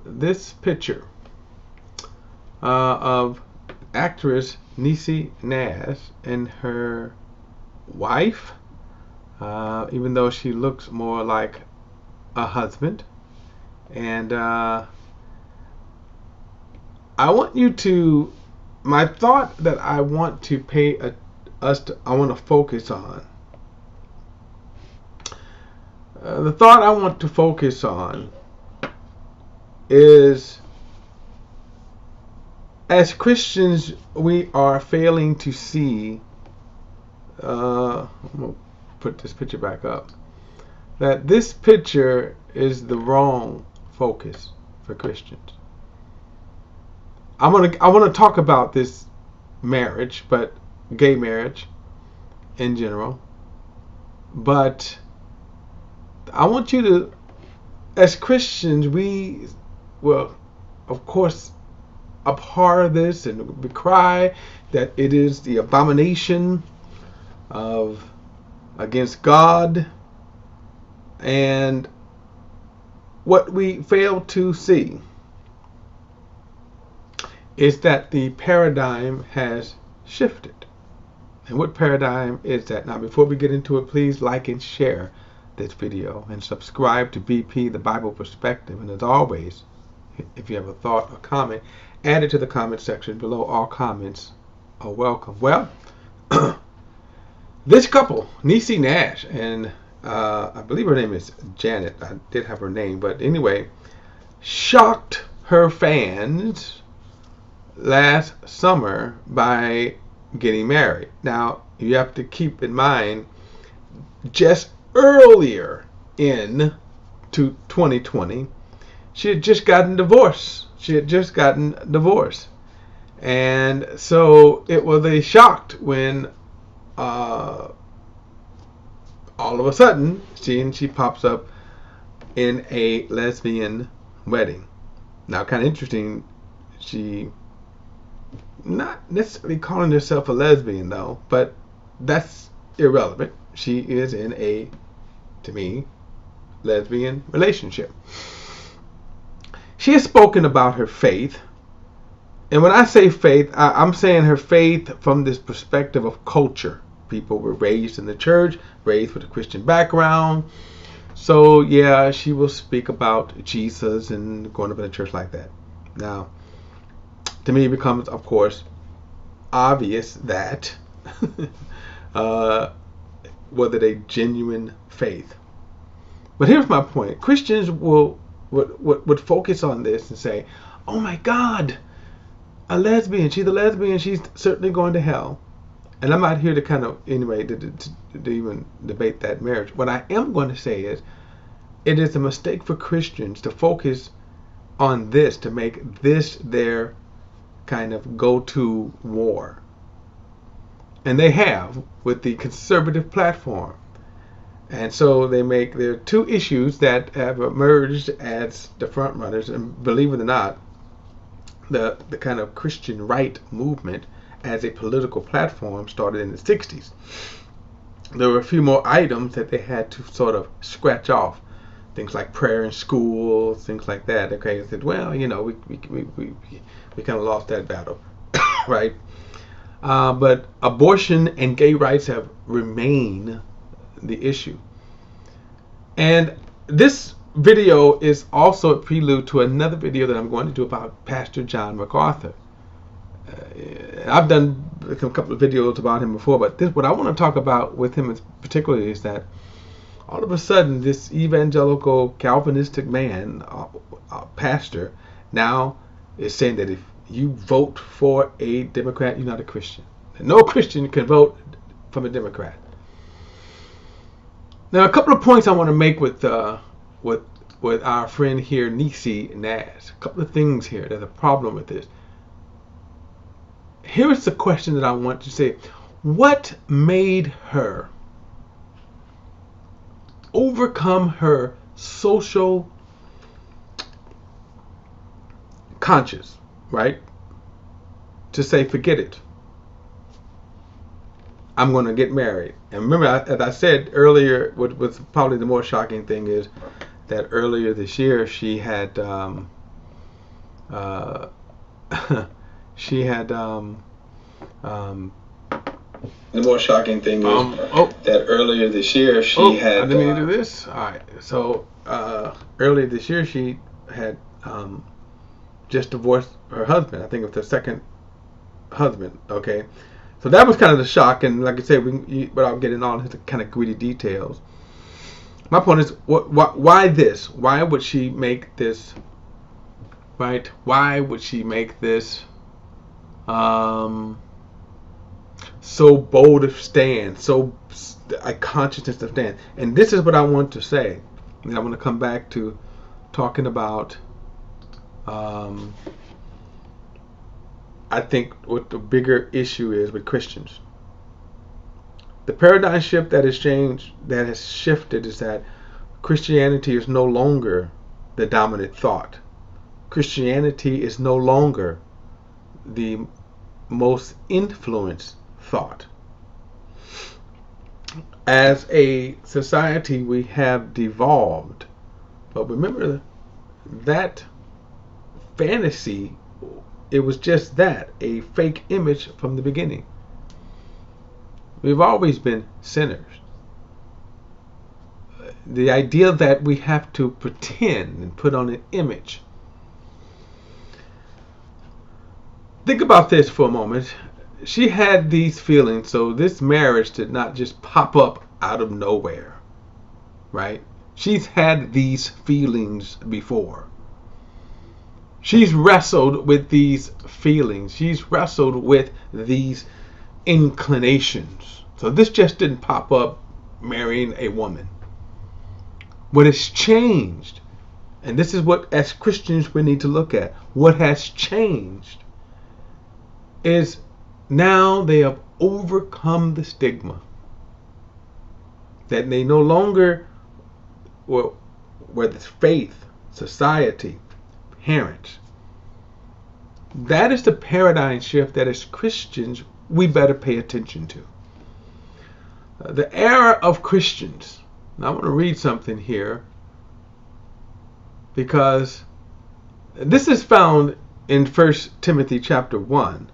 this picture of actress Niecy Nash and her wife, even though she looks more like a husband. And I want you to, my thought that I want to I want to focus on. The thought I want to focus on is, as Christians, we are failing to see, I'm going to put this picture back up, that this picture is the wrong focus for Christians. I want to talk about this marriage, but gay marriage in general. But I want you to, as Christians, we will, of course, abhor this and we cry that it is the abomination of against God. And what we fail to see is that the paradigm has shifted. And what paradigm is that? Now, before we get into it, please like and share this video and subscribe to BP, the Bible Perspective. And as always, if you have a thought or comment, add it to the comment section below. All comments are welcome. Well, this couple, Niecy Nash, and I believe her name is Janet. I did have her name, but anyway, shocked her fans last summer by getting married. Now, you have to keep in mind, just earlier in to 2020, she had just gotten divorced. And so it was a shock when all of a sudden she pops up in a lesbian wedding. Now, kind of interesting, she not necessarily calling herself a lesbian though, but that's irrelevant. She is in a, to me, lesbian relationship. She has spoken about her faith. And when I say faith, I'm saying her faith from this perspective of culture. People were raised in the church, raised with a Christian background. So yeah, she will speak about Jesus and going up in a church like that. Now, to me, it becomes, of course, obvious that whether they genuine faith. But here's my point. Christians would focus on this and say, oh my God, a lesbian, she's a lesbian, she's certainly going to hell. And I'm not here to kind of, anyway, to even debate that marriage. What I am going to say is, it is a mistake for Christians to focus on this, to make this their kind of go-to war. And they have with the conservative platform. And so there are two issues that have emerged as the front runners. And believe it or not, the kind of Christian right movement as a political platform started in the 60s. There were a few more items that they had to sort of scratch off. Things like prayer in schools, things like that. Okay, they said, well, you know, we kind of lost that battle, right? But abortion and gay rights have remained the issue. And this video is also a prelude to another video that I'm going to do about Pastor John MacArthur. I've done a couple of videos about him before, but what I want to talk about with him particularly is that all of a sudden this evangelical Calvinistic man, pastor, now is saying that if you vote for a Democrat, you're not a Christian. No Christian can vote from a Democrat. Now, a couple of points I want to make with our friend here, Niecy Nash. A couple of things here. There's a problem with this. Here's the question that I want to say. What made her overcome her social conscience, right? To say, forget it. I'm going to get married. And remember, as I said earlier, what was probably the more shocking thing is that earlier this year she had she had the more shocking thing is that earlier this year she had. I didn't mean to do this. All right. So earlier this year she had just divorced her husband. I think it was her second husband. Okay. So that was kind of the shock, and like I said, without getting all into kind of gritty details. My point is, why this? Why would she make this? Right? Why would she make this? So bold of stand, so a consciousness of stand. And this is what I want to say. And I want to come back to talking about I think what the bigger issue is with Christians. The paradigm shift that has changed, that has shifted, is that Christianity is no longer the dominant thought. Christianity is no longer the most influenced thought. As a society, we have devolved. But remember that fantasy, it was just that, a fake image from the beginning. We've always been sinners. The idea that we have to pretend and put on an image. Think about this for a moment. She had these feelings, so this marriage did not just pop up out of nowhere, right? She's had these feelings before. She's wrestled with these feelings. She's wrestled with these inclinations. So this just didn't pop up marrying a woman. What has changed, and this is what as Christians we need to look at, what has changed is now they have overcome the stigma. That they no longer, whether it's faith, society, parents. That is the paradigm shift that as Christians we better pay attention to. The era of Christians. Now I want to read something here because this is found in 1 Timothy chapter 1.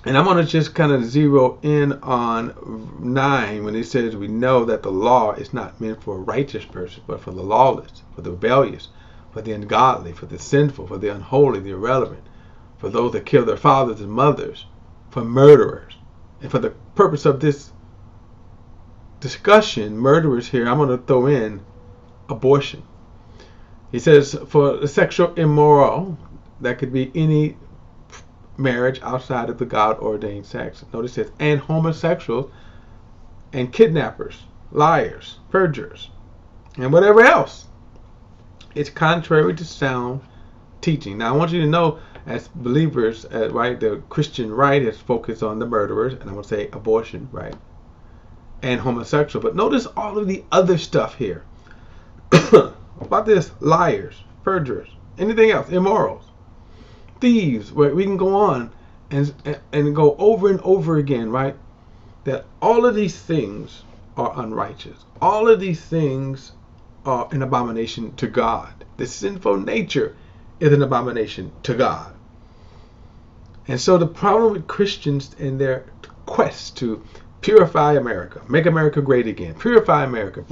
And I'm going to just kind of zero in on 9 when it says we know that the law is not meant for a righteous person, but for the lawless, for the rebellious, for the ungodly, for the sinful, for the unholy, the irrelevant, for those that kill their fathers and mothers, for murderers. And for the purpose of this discussion, murderers here, I'm going to throw in abortion. He says for the sexual immoral, that could be any marriage outside of the God-ordained sex. Notice this, and homosexuals, and kidnappers, liars, perjurers, and whatever else. It's contrary to sound teaching. Now I want you to know, as believers, right, the Christian right is focused on the murderers, and I want to say abortion, right, and homosexual. But notice all of the other stuff here. About this, liars, perjurers, anything else, immorals, thieves, where we can go on and go over and over again, right? That all of these things are unrighteous. All of these things are an abomination to God. The sinful nature is an abomination to God. And so the problem with Christians in their quest to purify America, make America great again, purify America,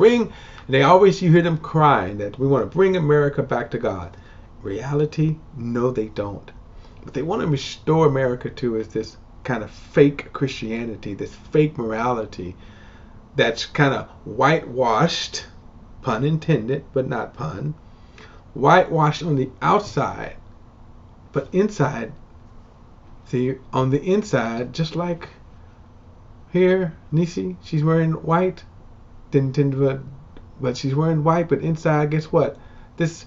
they always, you hear them crying that we want to bring America back to God. Reality, no they don't. What they want to restore America to is this kind of fake Christianity, this fake morality that's kind of whitewashed, pun intended, but not pun, whitewashed on the outside, but inside, see, on the inside, just like here, Nisi, she's wearing white, didn't intend to, but she's wearing white, but inside, guess what? This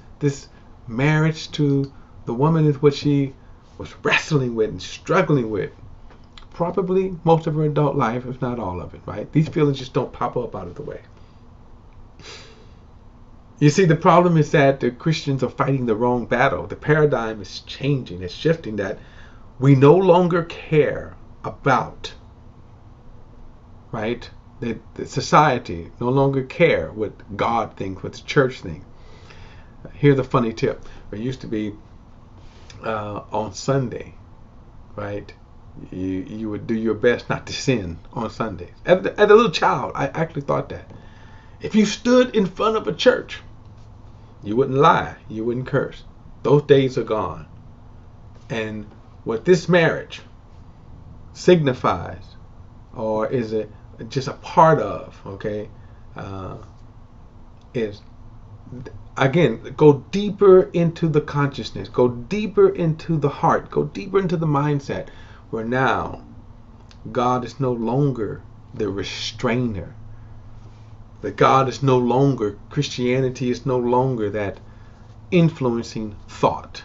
marriage to the woman is what she was wrestling with and struggling with. Probably most of her adult life, if not all of it, right? These feelings just don't pop up out of the way. You see, the problem is that the Christians are fighting the wrong battle. The paradigm is changing, it's shifting, that we no longer care about, right, The society no longer care what God thinks, what the church thinks. Here's a funny tip. It used to be on Sunday, right? You would do your best not to sin on Sundays. As a little child, I actually thought that. If you stood in front of a church, you wouldn't lie, you wouldn't curse. Those days are gone. And what this marriage signifies, or is it just a part of, okay, is, again, go deeper into the consciousness, go deeper into the heart, go deeper into the mindset, where now God is no longer the restrainer. That God is no longer, Christianity is no longer that influencing thought.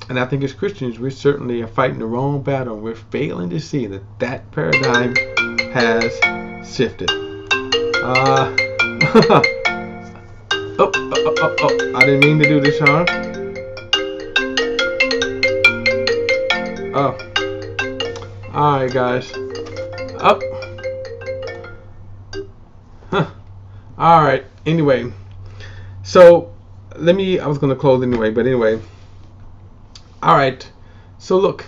And I think as Christians, we certainly are fighting the wrong battle. We're failing to see that paradigm has shifted. Oh, I didn't mean to do this, huh? Oh. Alright, guys. Up. Alright, anyway. So, I was going to close anyway, but anyway. Alright, so look.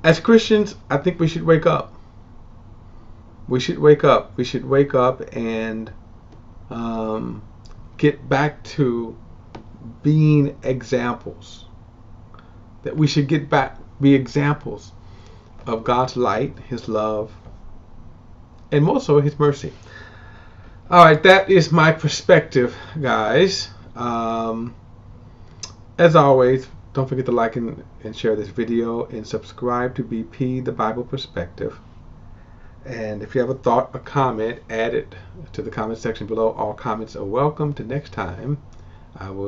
As Christians, I think we should wake up. We should wake up. We should wake up and get back to being examples. That we should be examples of God's light, His love, and more so His mercy. Alright, that is my perspective, guys. As always, don't forget to like and share this video and subscribe to BP, the Bible Perspective. And if you have a thought, a comment, add it to the comment section below. All comments are welcome. Till next time, I will